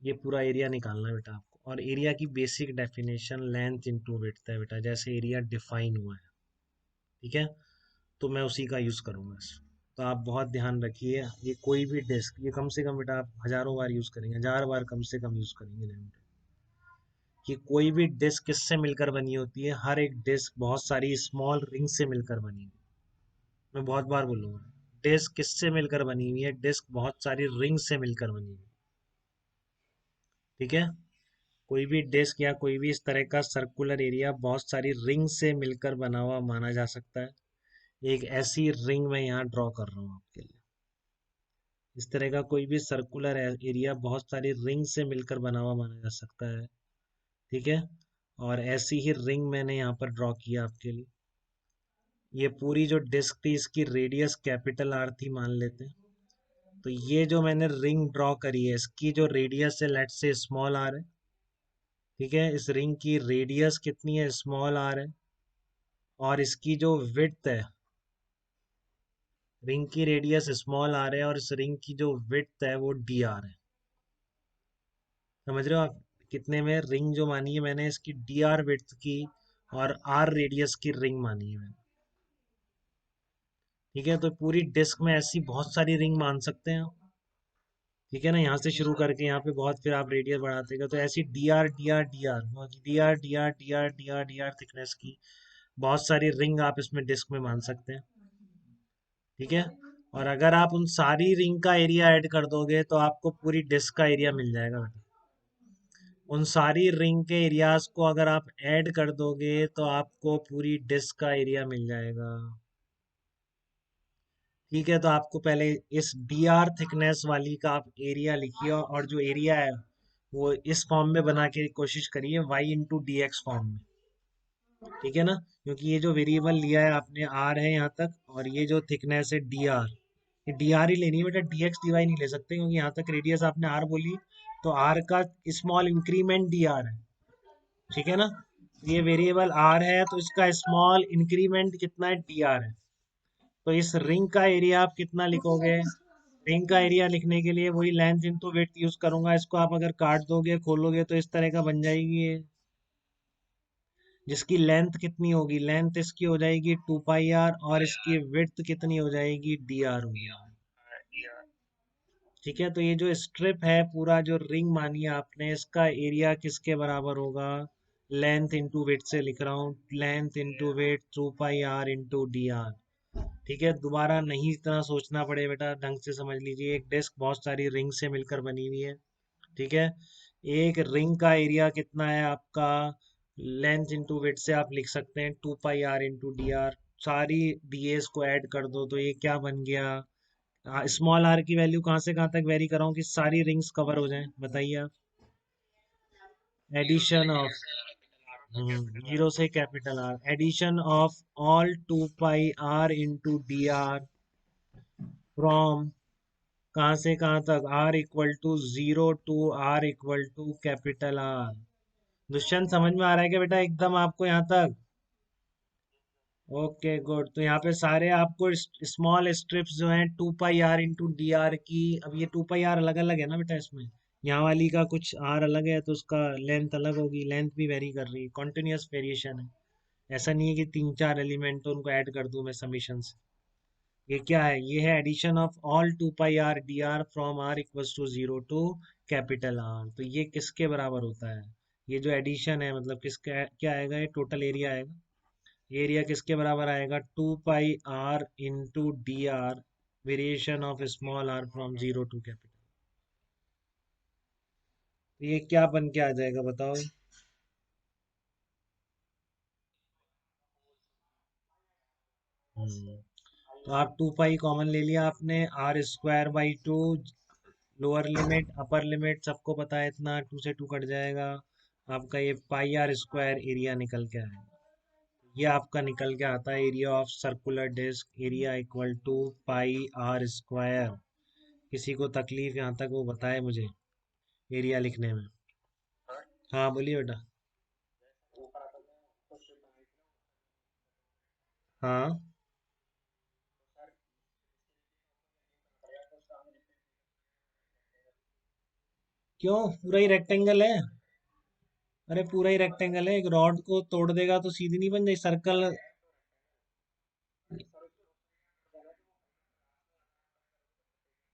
ये पूरा एरिया निकालना है बेटा आपको। और एरिया की basic definition length into width है बेटा, जैसे एरिया डिफाइन हुआ है, ठीक है। तो मैं उसी का यूज़ करूँगा। तो आप बहुत ध्यान रखिए, ये कोई भी डिस्क, ये कम से कम बेटा आप हज़ारों बार यूज़ करेंगे, 1000 बार कम से कम यूज़ करेंगे लेंथ। कि कोई भी डिस्क किससे मिलकर बनी होती है? हर एक डिस्क बहुत सारी स्मॉल रिंग से मिलकर बनी हुई है। मैं बहुत बार बोलूँगा, डिस्क किससे मिलकर बनी हुई है? डिस्क बहुत सारी रिंग से मिलकर बनी हुई है, ठीक है। कोई भी डिस्क या कोई भी इस तरह का सर्कुलर एरिया बहुत सारी रिंग से मिलकर बना हुआ माना जा सकता है। एक ऐसी रिंग मैं यहाँ ड्रॉ कर रहा हूँ आपके लिए। इस तरह का कोई भी सर्कुलर एरिया बहुत सारी रिंग से मिलकर बना हुआ माना जा सकता है, ठीक है। और ऐसी ही रिंग मैंने यहाँ पर ड्रॉ किया आपके लिए। ये पूरी जो डिस्क थी इसकी रेडियस कैपिटल आर थी मान लेते हैं। तो ये जो मैंने रिंग ड्रॉ करी है इसकी जो रेडियस है लेट्स से स्मॉल आर है, ठीक है। इस रिंग की रेडियस कितनी है? स्मॉल आर है। और इसकी जो विड्थ है, रिंग की रेडियस स्मॉल आर है और इस रिंग की जो विड्थ है वो डी आर है। समझ रहे हो आप? कितने में रिंग जो मानी है मैंने, इसकी डी आर विड्थ की और आर रेडियस की रिंग मानी है मैंने, ठीक है। तो पूरी डिस्क में ऐसी बहुत सारी रिंग मान सकते हैं आप, ठीक है ना। यहाँ से शुरू करके यहाँ पे बहुत, फिर आप रेडियस बढ़ाते गए तो ऐसी D R d are d are d are d are d are d are d are thickness की बहुत सारी रिंग आप इसमें डिस्क में मान सकते हैं, ठीक है। और अगर आप उन सारी रिंग का एरिया ऐड कर दोगे तो आपको पूरी डिस्क का एरिया मिल जाएगा बेटा। उन सारी रिंग के एरियाज को अगर आप ऐड कर दोगे तो आपको पूरी डिस्क का एरिया मिल जाएगा, ठीक है। तो आपको पहले इस डी आर थिकनेस वाली का आप एरिया लिखिए और जो एरिया है वो इस फॉर्म में बना के कोशिश करिए, y into d x form में, ठीक है ना। क्योंकि ये जो वेरिएबल लिया है आपने आर है यहाँ तक, और ये जो थिकनेस है डी आर, ये डी आर ही लेनी है बेटा, डी एक्स डी वाई नहीं ले सकते, क्योंकि यहाँ तक रेडियस आपने आर बोली तो आर का स्मॉल इंक्रीमेंट डी आर है, ठीक है ना। ये वेरिएबल आर है तो इसका स्मॉल इंक्रीमेंट कितना है? डी आर है। तो इस रिंग का एरिया आप कितना लिखोगे? रिंग का एरिया लिखने के लिए वही लेंथ इंटू विड्थ यूज करूंगा। इसको आप अगर काट दोगे खोलोगे तो इस तरह का बन जाएगी ये, जिसकी लेंथ कितनी होगी? लेंथ इसकी हो जाएगी 2 पाई आर और इसकी विड्थ कितनी हो जाएगी? डी आर होगी, ठीक है। तो ये जो स्ट्रिप है पूरा जो रिंग मानी है आपने, इसका एरिया किसके बराबर होगा? लेंथ इंटू विड्थ से लिख रहा हूँ, length into width 2 pi r into d r, ठीक है। दोबारा नहीं इतना सोचना पड़े बेटा, ढंग से समझ लीजिए। एक डिस्क बहुत सारी रिंग से मिलकर बनी हुई है, ठीक है। एक रिंग का एरिया कितना है आपका? लेंथ इंटू विड्थ से आप लिख सकते हैं 2 pi r into d are. सारी डीएस को ऐड कर दो तो ये क्या बन गया? स्मॉल आर की वैल्यू कहाँ से कहाँ तक वेरी कर रहा हूँ कि सारी रिंग्स कवर हो जाएं, बताइए आप। एडिशन ऑफ, जीरो से capital R, addition of all 2 pi r into d r from कहाँ से कहाँ तक? R equal to zero to r equal to capital R. Dushyant समझ में आ रहा है क्या बेटा एकदम आपको यहाँ तक? Okay good. तो यहाँ पे सारे आपको स्मॉल स्ट्रिप्स जो हैं 2 pi r into d are की, अब ये 2 पाई आर अलग अलग है ना बेटा, इसमें यहाँ वाली का कुछ आर अलग है तो उसका लेंथ अलग होगी, लेंथ भी वेरी कर रही है, कॉन्टिन्यूस वेरिएशन है। ऐसा नहीं है कि 3 4 एलिमेंट तो उनको ऐड कर दूं मैं समीशन से। ये क्या है? ये है addition of all 2 pi r d r from r equals to zero to capital R. तो ये किसके बराबर होता है? ये जो एडिशन है मतलब किसका क्या आएगा? ये टोटल एरिया आएगा। एरिया किसके बराबर आएगा? 2 pi r into d r, variation of small r from zero to capital. तो ये क्या बन के आ जाएगा बताओ? हम्म, तो आप 2 पाई कॉमन ले लिया आपने, r square by two, lower limit upper limit सबको पता है इतना, 2 से 2 कट जाएगा। आपका ये पाई आर स्क्वायर एरिया निकल के आएगा। ये आपका निकल के आता है area of circular disc, area equal to pi r square. किसी को तकलीफ यहाँ तक वो बताए मुझे एरिया लिखने में। हाँ बोलिए बेटा। हाँ, क्यों, पूरा ही रेक्टेंगल है। अरे पूरा ही रेक्टेंगल है, एक रॉड को तोड़ देगा तो सीधी नहीं बन जाए सर्कल।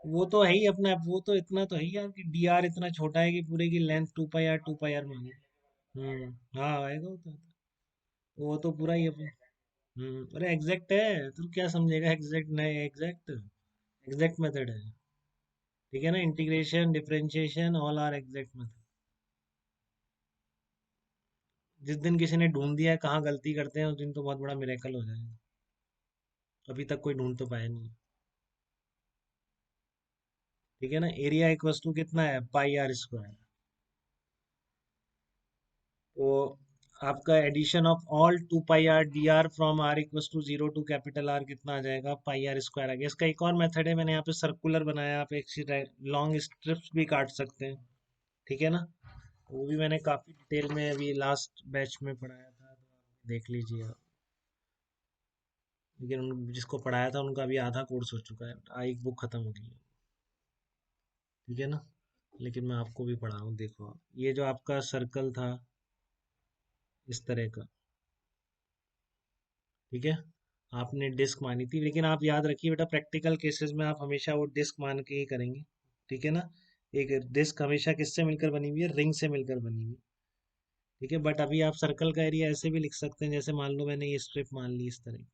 वो तो है ही अपना, वो तो इतना तो है ही यार कि डी आर इतना छोटा है कि पूरे की length 2 pi r 2 pi r मांगे। हाँ आएगा वो तो पूरा ही अपना। अरे एग्जैक्ट है, तू क्या समझेगा, एग्जैक्ट नहीं एग्जैक्ट, एग्जैक्ट मेथड है। ठीक है ना, integration differentiation all are exact method. जिस दिन किसी ने ढूंढ दिया है कहाँ गलती करते हैं, उस दिन तो बहुत बड़ा मिरेकल हो जाएगा। अभी तक कोई ढूंढ तो पाया नहीं। ठीक है ना, एरिया इक्वल्स टू कितना है, पाई आर स्क्वायर। तो आपका addition of all 2 pi r d r from r equals to 0 to capital R कितना आ जाएगा, पाई आर स्क्वायर आ गया। इसका एक और मेथड है, मैंने यहाँ पे सर्कुलर बनाया, आप एक लॉन्ग स्ट्रिप्स भी काट सकते हैं। ठीक है ना, वो भी मैंने काफी डिटेल में अभी लास्ट बैच में पढ़ाया था, तो आप देख लीजिए आप। लेकिन जिसको पढ़ाया था उनका अभी आधा कोर्स हो चुका है, एक बुक खत्म हो गई है। ठीक है ना, लेकिन मैं आपको भी पढ़ा हूँ, देखो आप ये जो आपका सर्कल था इस तरह का। ठीक है, आपने डिस्क मानी थी, लेकिन आप याद रखिए बेटा, प्रैक्टिकल केसेस में आप हमेशा वो डिस्क मान के ही करेंगे। ठीक है ना, एक डिस्क हमेशा किससे मिलकर बनी हुई है, रिंग से मिलकर बनी हुई है। ठीक है, बट अभी आप सर्कल का एरिया ऐसे भी लिख सकते हैं, जैसे मान लो मैंने ये स्ट्रिप मान ली इस तरह,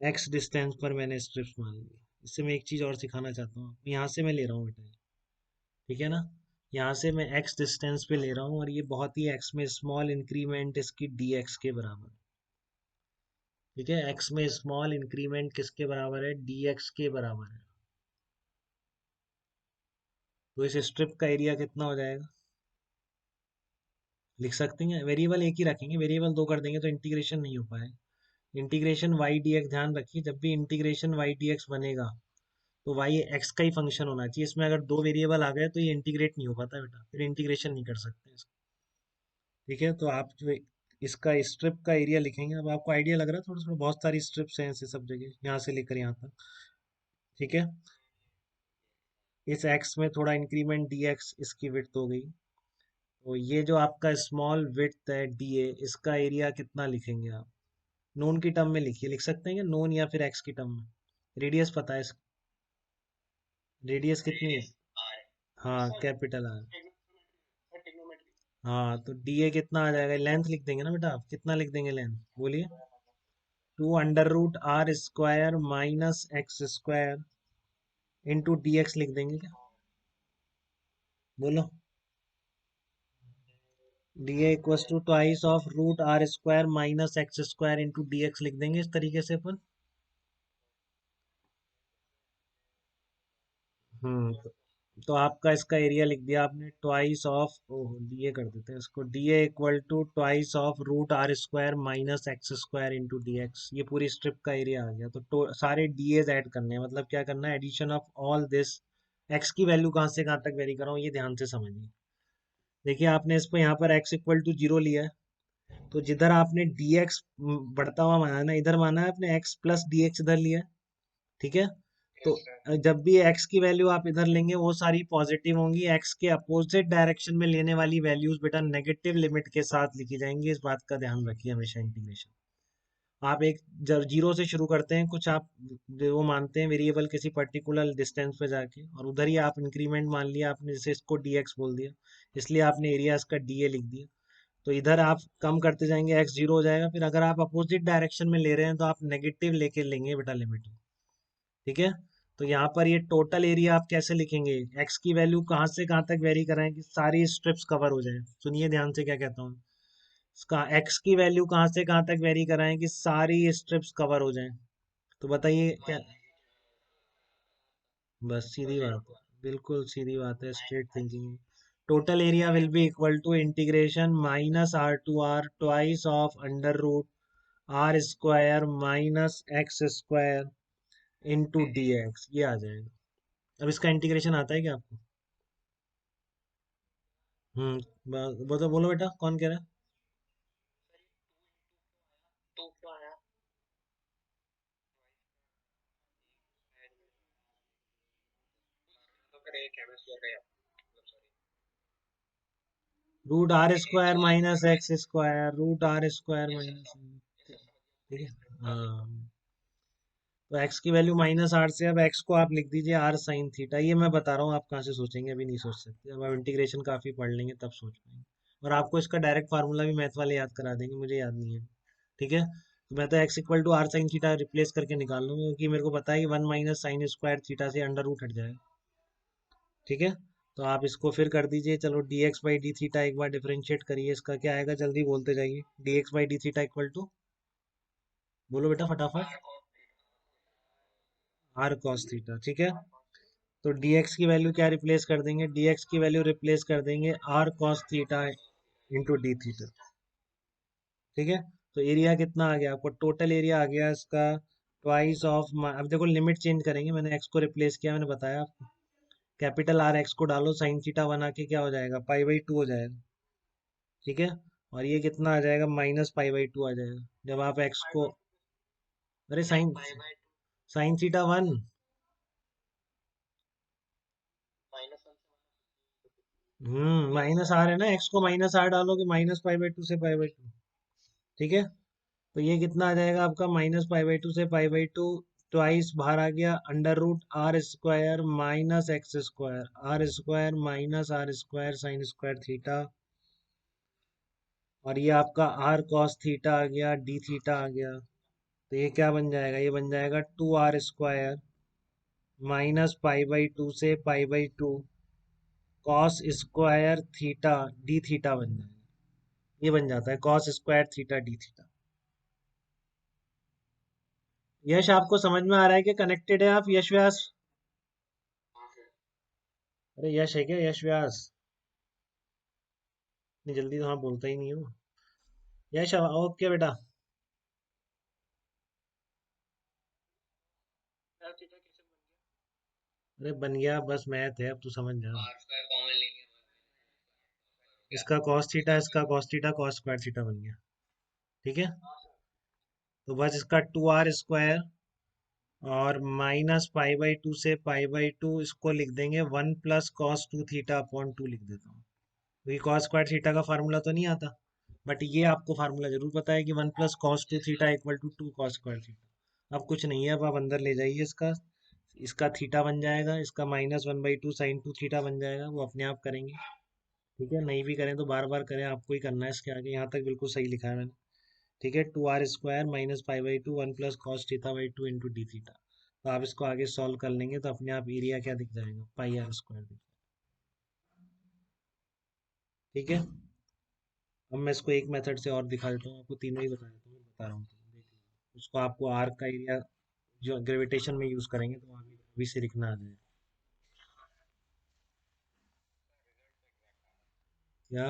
एक्स डिस्टेंस पर मैंने स्ट्रिप्स मान ली। इससे मैं एक चीज और सिखाना चाहता हूँ, यहाँ से मैं ले रहा हूँ बेटा। ठीक है ना, यहाँ से मैं एक्स डिस्टेंस पे ले रहा हूँ, और ये बहुत ही एक्स में स्मॉल इंक्रीमेंट इसकी डी एक्स के बराबर। ठीक है, एक्स में स्मॉल इंक्रीमेंट किसके बराबर है, डी एक्स के बराबर है। तो इस स्ट्रिप का एरिया कितना हो जाएगा, लिख सकते हैं, वेरिएबल एक ही रखेंगे, वेरिएबल दो कर देंगे तो इंटीग्रेशन नहीं हो पाए। इंटीग्रेशन वाई डी एक्स, ध्यान रखिए जब भी इंटीग्रेशन वाई डी एक्स बनेगा तो वाई एक्स का ही फंक्शन होना चाहिए। इसमें अगर दो वेरिएबल आ गए तो ये इंटीग्रेट नहीं हो पाता बेटा, फिर इंटीग्रेशन नहीं कर सकते इसको। ठीक है, तो आप जो इसका स्ट्रिप का एरिया लिखेंगे, अब आपको आइडिया लग रहा है थोड़ा थोड़ा, बहुत सारी स्ट्रिप्स हैं ऐसे सब जगह, यहाँ से लेकर यहाँ तक। ठीक है, इस एक्स में थोड़ा इंक्रीमेंट डी एक्स, इसकी विड्थ हो गई। तो ये जो आपका स्मॉल विड्थ है डी ए, इसका एरिया कितना लिखेंगे आप, नोन की टर्म में लिखिए, लिख सकते हैं क्या नोन या फिर एक्स की टर्म में। रेडियस पता है, रेडियस कितनी है, हाँ कैपिटल आर। हाँ तो डी ए कितना आ जाएगा, लेंथ लिख देंगे ना बेटा, आप कितना लिख देंगे लेंथ, बोलिए। 2 under root r square minus x square into d x लिख देंगे क्या, बोलो। D a equals to twice of root r square minus x square into d x लिख देंगे इस तरीके से अपन। तो, तो आपका इसका एरिया लिख दिया आपने, ट्वाइस ऑफ, ओह डीए कर देते हैं इसको, d a equal to twice of root r square minus x square into d x. ये पूरी स्ट्रिप का एरिया आ गया। तो सारे डीएज ऐड करने हैं, मतलब क्या करना है, एडिशन ऑफ ऑल दिस। एक्स की वैल्यू कहाँ से कहाँ तक वेरी कर रहा हूँ ये ध्यान से समझिए। देखिए आपने इसको यहाँ पर एक्स इक्वल टू 0 लिया है, तो जिधर आपने डी एक्स बढ़ता हुआ माना है ना, इधर माना है आपने एक्स प्लस डी एक्स इधर लिया है। ठीक है, तो जब भी x की वैल्यू आप इधर लेंगे वो सारी पॉजिटिव होंगी, x के अपोजिट डायरेक्शन में लेने वाली वैल्यूज बेटा नेगेटिव लिमिट के साथ लिखी जाएंगी, इस बात का ध्यान रखिए हमेशा। इंटीग्रेशन आप एक जब जीरो से शुरू करते हैं कुछ, आप जो वो मानते हैं वेरिएबल किसी पर्टिकुलर डिस्टेंस पे जाके, और उधर ही आप इंक्रीमेंट मान लिया आपने, जैसे इसको dx बोल दिया, इसलिए आपने एरिया इसका dA लिख दिया। तो इधर आप कम करते जाएंगे, x जीरो हो जाएगा, फिर अगर आप अपोजिट डायरेक्शन में ले रहे हैं तो आप नेगेटिव लेके लेंगे बेटा लिमिट। ठीक है, तो यहाँ पर ये टोटल एरिया आप कैसे लिखेंगे, एक्स की वैल्यू कहाँ से कहाँ तक वेरी कराएं कि सारी स्ट्रिप्स कवर हो जाए। सुनिए ध्यान से क्या कहता हूँ, इसका एक्स की वैल्यू कहाँ से कहाँ तक वेरी कराएं कि सारी स्ट्रिप्स कवर हो जाएं। तो बताइए क्या, बस सीधी बात है, बिल्कुल सीधी बात है, straight thinking. Total area will be equal to integration minus r to r twice of under root r square minus x square into d x, ये आ जाएगा। अब इसका इंटीग्रेशन आता है क्या आपको, वो तो बोलो बेटा, कौन कह रहा है। Root r square minus x square, root r square minus, ठीक है। हाँ, तो x की वैल्यू -8 से अब x को आप लिख दीजिए r साइन थीटा। ये मैं बता रहा हूँ, आप कहाँ से सोचेंगे, अभी नहीं सोच सकते। अब आप इंटीग्रेशन काफ़ी पढ़ लेंगे तब सोच पाएंगे। और आपको इसका डायरेक्ट फार्मूला भी मैथ वाले याद करा देंगे, मुझे याद नहीं है। ठीक है, तो मैं तो x equal to r sine theta replace करके निकाल लूंगा, क्योंकि मेरे को पता है कि 1 माइनस साइन स्क्वायर थीटा से अंडर रूट हट जाएगा। ठीक है, तो आप इसको फिर कर दीजिए। चलो D x by d theta एक बार डिफरेंशिएट करिए, इसका क्या आएगा, जल्दी बोलते जाइए। D x by d theta equal to, बोलो बेटा फटाफट। आर कॉस थीटा, ठीक है। तो dx की वैल्यू क्या रिप्लेस कर देंगे, dx की वैल्यू रिप्लेस कर देंगे r cos theta into D theta. ठीक है, तो एरिया कितना आ गया आपको, टोटल एरिया आ गया इसका ट्वाइस ऑफ, अब देखो लिमिट चेंज करेंगे, मैंने x को रिप्लेस किया, मैंने बताया आपको। कैपिटल R x को डालो, साइन थीटा बना के क्या हो जाएगा, पाई/2 हो जाएगा। ठीक है, और ये कितना आ जाएगा, -पाई/2 आ जाएगा जब आप x को, अरे साइन, साइन थीटा 1, -r है ना, x को -r डालोगे, -पाई/2 से पाई/2। ठीक है, तो ये कितना आ जाएगा आपका, -पाई/2 से पाई/2, ट्वाइस बाहर आ गया, under root r square minus x square, r square minus r square sine square theta. और ये आपका आर कॉस थीटा आ गया, डी थीटा आ गया। तो ये क्या बन जाएगा, ये बन जाएगा 2r² -पाई/2 से पाई/2 cos square theta d theta बन जाएगा। ये बन जाता है cos square theta d theta. Yash आपको समझ में आ रहा है कि कनेक्टेड है आप, यश व्यास? अरे यश है क्या, यश व्यास? इतनी जल्दी तो हाँ बोलता ही नहीं हो। यश ओके बेटा। अरे बन गया, बस मैथ है, अब तू समझ जा। इसका कॉस थीटा, इसका cos theta, cos square theta बन गया। ठीक है, तो बस इसका 2r² और -पाई/2 से पाई/2 इसको लिख देंगे 1 प्लस कॉस 2 थीटा अपॉन 2 लिख देता हूँ, क्योंकि कॉस स्क्वायर थीटा का फार्मूला तो नहीं आता, बट ये आपको फार्मूला जरूर पता है कि 1 plus cos 2 theta equal to 2 cos square theta. अब कुछ नहीं है, अब आप अंदर ले जाइए इसका, इसका थीटा बन जाएगा, इसका -1/2 साइन 2 थीटा बन जाएगा, वो अपने आप करेंगे। ठीक है, नहीं भी करें तो बार बार करें, आपको ही करना है इसके आगे, यहाँ तक बिल्कुल सही लिखा है मैंने। ठीक है, 2r² -पाई/2 1 plus cos थीटा/2 into D theta. तो आप इसको आगे सॉल्व कर लेंगे तो अपने आप एरिया क्या दिख जाएगा, πr² दिख। ठीक है, अब मैं इसको एक मेथड से और दिखा देता हूँ आपको, तीनों ही बता देता हूँ, बता रहा हूँ, देख लीजिए। उसको आपको आर्क का एरिया जो ग्रेविटेशन में यूज करेंगे तो आगे अभी से लिखना आ जाएगा। क्या?